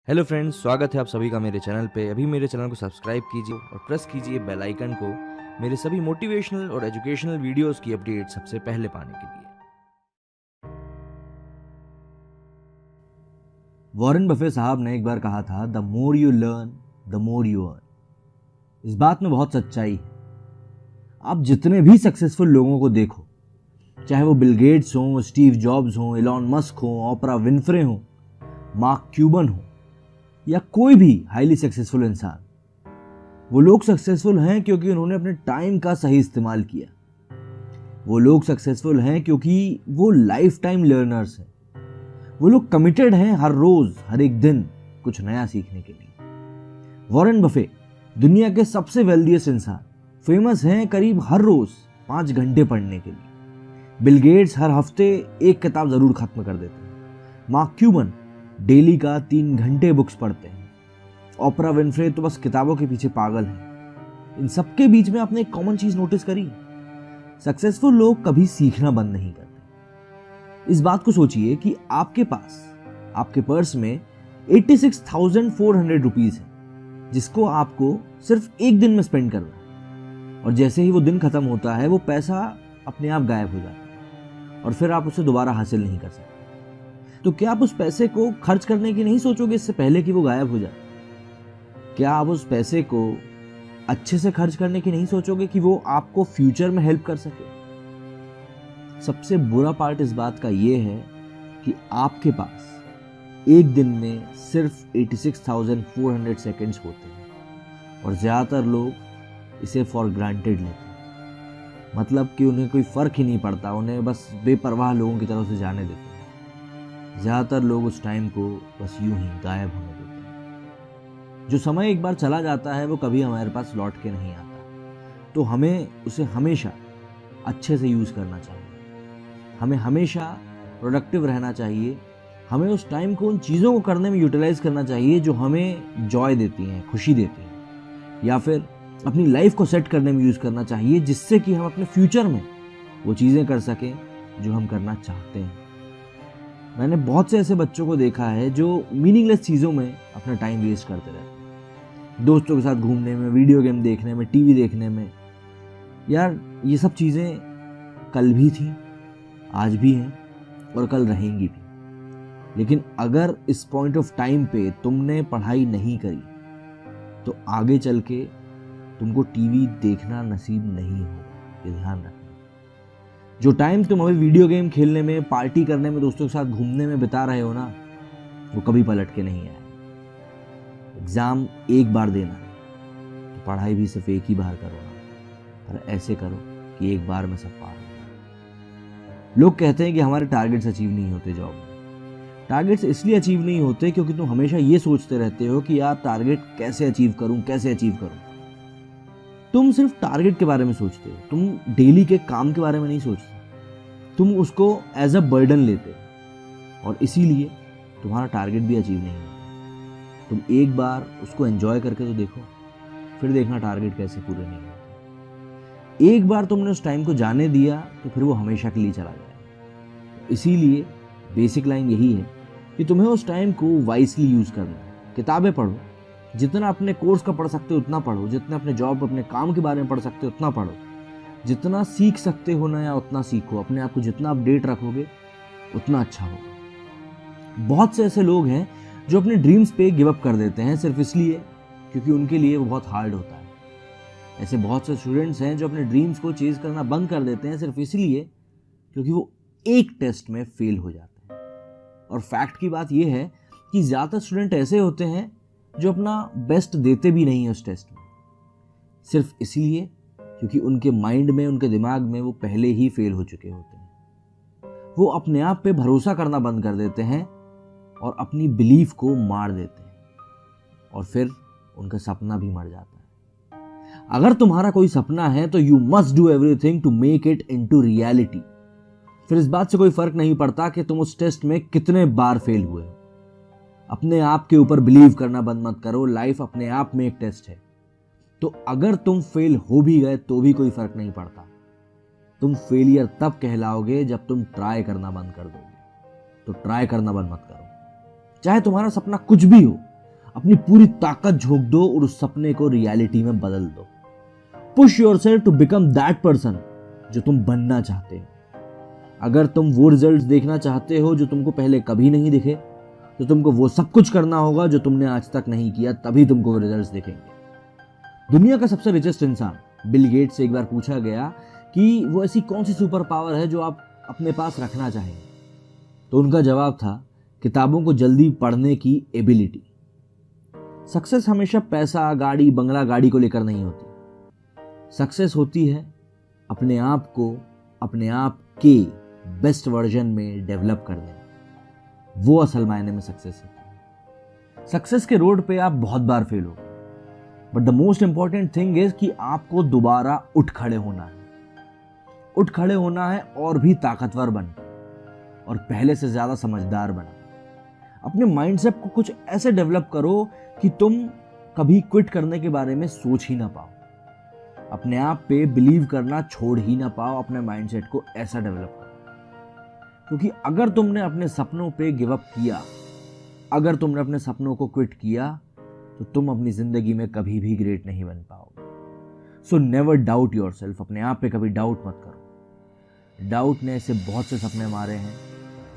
Hello friends, स्वागत है आप सभी का मेरे चैनल पे। अभी मेरे चैनल को सब्सक्राइब कीजिए और प्रेस कीजिए बेल आइकन को मेरे सभी मोटिवेशनल और एजुकेशनल वीडियोस की अपडेट सबसे पहले पाने के लिए। वॉरेन बफे साहब ने एक बार कहा था, the more you learn the more you earn. इस बात में बहुत सच्चाई है। आप जितने भी सक्सेसफुल लोगों को देखो, चाहे वो बिल गेट्स हों, स्टीव जॉब्स हों, एलॉन मस्क हों, ओपरा विनफ्रे हों, मार्क क्यूबन हो, या कोई भी हाईली सक्सेसफुल इंसान, वो लोग सक्सेसफुल हैं क्योंकि उन्होंने अपने टाइम का सही इस्तेमाल किया। वो लोग सक्सेसफुल हैं क्योंकि वो लाइफ टाइम लर्नर्स हैं। वो लोग कमिटेड हैं हर रोज, हर एक दिन कुछ नया सीखने के लिए। वॉरेन बफे दुनिया के सबसे वेल्दिएस्ट इंसान, फेमस हैं करीब हर रोज 5 घंटे पढ़ने के लिए। बिल गेट्स हर हफ्ते एक किताब जरूर खत्म कर देते हैं। मार्क क्यूबन डेली का 3 घंटे बुक्स पढ़ते हैं। ओपरा विनफ्रे तो बस किताबों के पीछे पागल हैं। इन सबके बीच में आपने एक कॉमन चीज नोटिस करी? सक्सेसफुल लोग कभी सीखना बंद नहीं करते। इस बात को सोचिए कि आपके पास, आपके पर्स में 86,400 रुपीज है, जिसको आपको सिर्फ एक दिन में स्पेंड करना है। और जैसे ही वो दिन खत्म होता है, वो पैसा अपने आप गायब हो जाता है और फिर आप उसे दोबारा हासिल नहीं कर सकते। तो क्या आप उस पैसे को खर्च करने की नहीं सोचोगे इससे पहले कि वो गायब हो जाए? क्या आप उस पैसे को अच्छे से खर्च करने की नहीं सोचोगे कि वो आपको फ्यूचर में हेल्प कर सके? सबसे बुरा पार्ट इस बात का ये है कि आपके पास एक दिन में सिर्फ 86,400 सेकेंड्स होते हैं और ज्यादातर लोग इसे फॉर ग्रांटेड लेते हैं। मतलब कि उन्हें कोई फर्क ही नहीं पड़ता, उन्हें बस बेपरवाह लोगों की तरफ से जाने देते हैं। ज्यादातर लोग उस टाइम को बस यूं ही गायब होने देते हैं। जो समय एक बार चला जाता है वो कभी हमारे पास लौट के नहीं आता, तो हमें उसे हमेशा अच्छे से यूज करना चाहिए। हमें हमेशा प्रोडक्टिव रहना चाहिए। हमें उस टाइम को उन चीज़ों को करने में यूटिलाइज करना चाहिए जो हमें जॉय देती हैं, खुशी देती हैं, या फिर अपनी लाइफ को सेट करने में यूज़ करना चाहिए, जिससे कि हम अपने फ्यूचर में वो चीज़ें कर सकें जो हम करना चाहते हैं। मैंने बहुत से ऐसे बच्चों को देखा है जो मीनिंगलेस चीज़ों में अपना टाइम वेस्ट करते रहते हैं। दोस्तों के साथ घूमने में, वीडियो गेम देखने में, टीवी देखने में। यार, ये सब चीज़ें कल भी थी, आज भी हैं और कल रहेंगी भी। लेकिन अगर इस पॉइंट ऑफ टाइम पे तुमने पढ़ाई नहीं करी तो आगे चल के तुमको टीवी देखना नसीब नहीं होगा। ये ध्यान रखना। जो टाइम तुम अभी वीडियो गेम खेलने में, पार्टी करने में, दोस्तों के साथ घूमने में बिता रहे हो ना, वो कभी पलट के नहीं आए। एग्जाम एक बार देना है तो पढ़ाई भी सिर्फ एक ही बार करो ना, पर ऐसे करो कि एक बार में सब पार हो। लोग कहते हैं कि हमारे टारगेट्स अचीव नहीं होते जॉब में। टारगेट्स इसलिए अचीव नहीं होते क्योंकि तुम हमेशा ये सोचते रहते हो कि यार टारगेट कैसे अचीव करूं, कैसे अचीव करूं। तुम सिर्फ टारगेट के बारे में सोचते हो, तुम डेली के काम के बारे में नहीं सोचते। तुम उसको एज अ बर्डन लेते हो और इसीलिए तुम्हारा टारगेट भी अचीव नहीं होता। तुम एक बार उसको एंजॉय करके तो देखो, फिर देखना टारगेट कैसे पूरे नहीं होते। एक बार तुमने उस टाइम को जाने दिया तो फिर वो हमेशा के लिए चला जाएगा। इसीलिए बेसिक लाइन यही है कि तुम्हें उस टाइम को वाइसली यूज करना है। किताबें पढ़ो, जितना अपने कोर्स का पढ़ सकते हो उतना पढ़ो, जितना अपने जॉब, अपने काम के बारे में पढ़ सकते हो उतना पढ़ो, जितना सीख सकते हो ना या उतना सीखो। अपने आप को जितना अपडेट रखोगे उतना अच्छा होगा। बहुत से ऐसे लोग हैं जो अपने ड्रीम्स पे गिव अप कर देते हैं सिर्फ इसलिए क्योंकि उनके लिए वो बहुत हार्ड होता है। ऐसे बहुत से स्टूडेंट्स हैं जो अपने ड्रीम्स को चेज करना बंद कर देते हैं सिर्फ इसलिए क्योंकि वो एक टेस्ट में फेल हो जाते हैं। और फैक्ट की बात यह है कि ज्यादातर स्टूडेंट ऐसे होते हैं जो अपना बेस्ट देते भी नहीं है उस टेस्ट में, सिर्फ इसलिए क्योंकि उनके माइंड में, उनके दिमाग में वो पहले ही फेल हो चुके होते हैं। वो अपने आप पे भरोसा करना बंद कर देते हैं और अपनी बिलीफ को मार देते हैं और फिर उनका सपना भी मर जाता है। अगर तुम्हारा कोई सपना है तो you must do everything to make it into reality. फिर इस बात से कोई फर्क नहीं पड़ता कि तुम उस टेस्ट में कितने बार फेल हुए हो। अपने आप के ऊपर बिलीव करना बंद मत करो। लाइफ अपने आप में एक टेस्ट है, तो अगर तुम फेल हो भी गए तो भी कोई फर्क नहीं पड़ता। तुम फेलियर तब कहलाओगे जब तुम ट्राई करना बंद कर दोगे। तो ट्राई करना बंद मत करो। चाहे तुम्हारा सपना कुछ भी हो, अपनी पूरी ताकत झोंक दो और उस सपने को रियलिटी में बदल दो। Push yourself to become that person जो तुम बनना चाहते हो। अगर तुम वो रिजल्ट्स देखना चाहते हो जो तुमको पहले कभी नहीं दिखे, तो तुमको वो सब कुछ करना होगा जो तुमने आज तक नहीं किया, तभी तुमको वो रिजल्ट्स दिखेंगे। दुनिया का सबसे रिचेस्ट इंसान बिल गेट्स से एक बार पूछा गया कि वो ऐसी कौन सी सुपर पावर है जो आप अपने पास रखना चाहेंगे, तो उनका जवाब था किताबों को जल्दी पढ़ने की एबिलिटी। सक्सेस हमेशा पैसा, गाड़ी, बंगला, गाड़ी को लेकर नहीं होती। सक्सेस होती है अपने आप को अपने आप के बेस्ट वर्जन में डेवलप करने, वो असल मायने में सक्सेस है। सक्सेस के रोड पे आप बहुत बार फेल हो, but the most important thing is कि आपको दोबारा उठ खड़े होना है। उठ खड़े होना है और भी ताकतवर बन, और पहले से ज्यादा समझदार बन। अपने माइंडसेट को कुछ ऐसे डेवलप करो कि तुम कभी क्विट करने के बारे में सोच ही ना पाओ। अपने आप पे बिलीव करना छोड़ ही ना पाओ। अपने माइंडसेट को ऐसा डेवलप करो, क्योंकि अगर तुमने अपने सपनों पे गिव अप किया, अगर तुमने अपने सपनों को क्विट किया, तो तुम अपनी जिंदगी में कभी भी ग्रेट नहीं बन पाओगे। So never doubt yourself. अपने आप पे कभी डाउट मत करो। डाउट ने ऐसे बहुत से सपने मारे हैं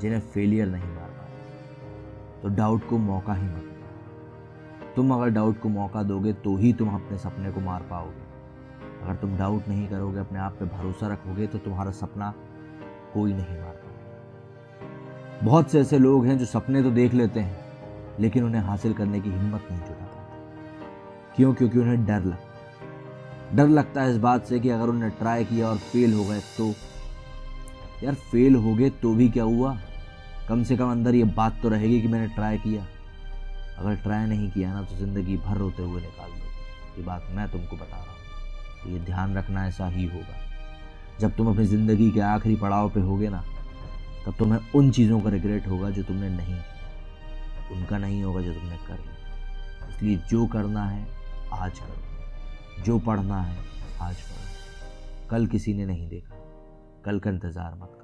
जिन्हें फेलियर नहीं मार पाए। तो डाउट को मौका ही मत दो। तुम अगर डाउट को मौका दोगे तो ही तुम अपने सपने को मार पाओगे। अगर तुम डाउट नहीं करोगे, अपने आप पे भरोसा रखोगे, तो तुम्हारा सपना कोई नहीं मार पाएगा। बहुत से ऐसे लोग हैं जो सपने तो देख लेते हैं, लेकिन उन्हें हासिल करने की हिम्मत नहीं जुटा पाते। क्यों? क्योंकि उन्हें डर लगता है इस बात से कि अगर उन्हें ट्राई किया और फेल हो गए तो, यार फेल हो गए तो भी क्या हुआ, कम से कम अंदर ये बात तो रहेगी कि मैंने ट्राई किया। अगर ट्राई नहीं किया ना, तो जिंदगी भर रोते हुए निकाल दो। ये बात मैं तुमको बता रहा हूँ, तो ये ध्यान रखना, ऐसा ही होगा। जब तुम अपनी जिंदगी के आखिरी पड़ाव पे होगे ना, तब तुम्हें उन चीज़ों का रिग्रेट होगा जो तुमने नहीं, उनका नहीं होगा जो तुमने कर लिया। इसलिए जो करना है आज करो, जो पढ़ना है आज पढ़ो। कल किसी ने नहीं देखा, कल का इंतज़ार मत करो।